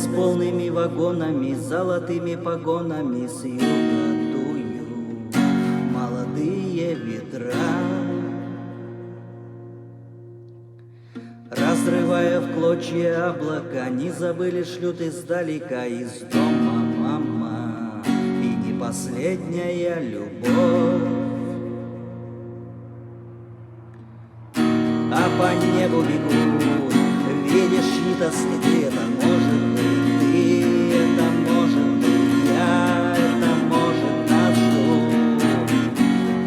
с полными вагонами, золотыми погонами, с юга дуют молодые ветра, разрывая в клочья облака. Не забыли, шлют издалека из дома мама, и не последняя любовь. А по небу бегут, видишь, чьи-то следы. Это может быть ты, это может быть я, это может нас ждут,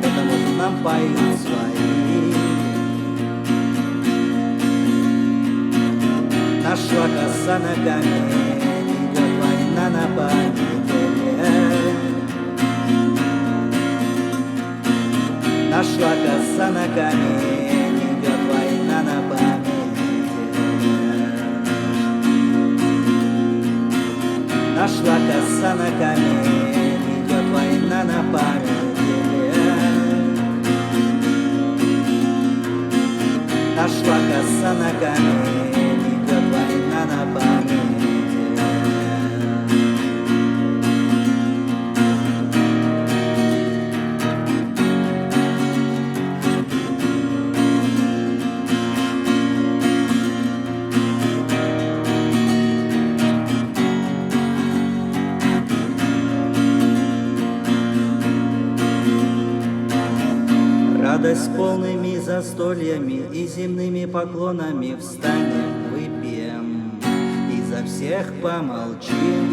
это может нам поют свои. Нашла коса на камень, идет война на памяти. Нашла коса на камень, идет война на памяти. Нашла коса на камень, идет война на памяти. Нашла коса на камень, идет война на памяти. Радость полными застольями и земными поклонами. Встанем, выпьем и за всех помолчим.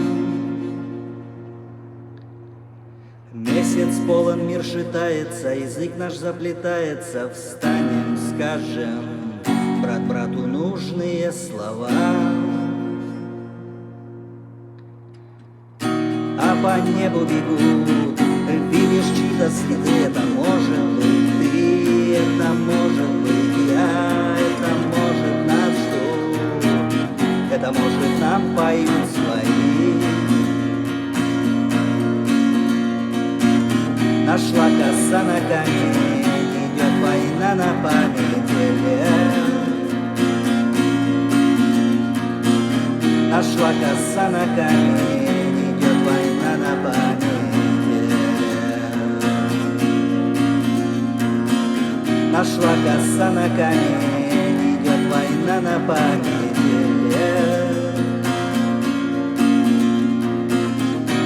Месяц полон, мир шатается, язык наш заплетается. Встанем, скажем брат брату нужные слова. А по небу бегут, видишь, чьи-то следы. Это может быть ты, это может быть я, это может нас ждут, это может нам поют свои. Нашла коса на камень, идет война на памяти. Нашла коса на камень, идет война на памяти. Нашла коса на камень, идет война на памяти.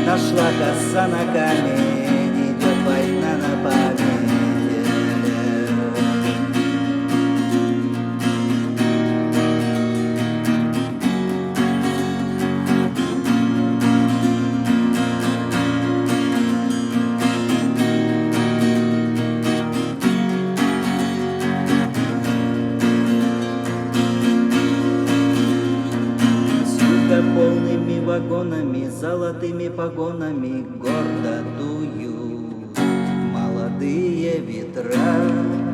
Нашла коса на камень, идет война на памяти. Полными вагонами, золотыми погонами гордо дуют молодые ветра.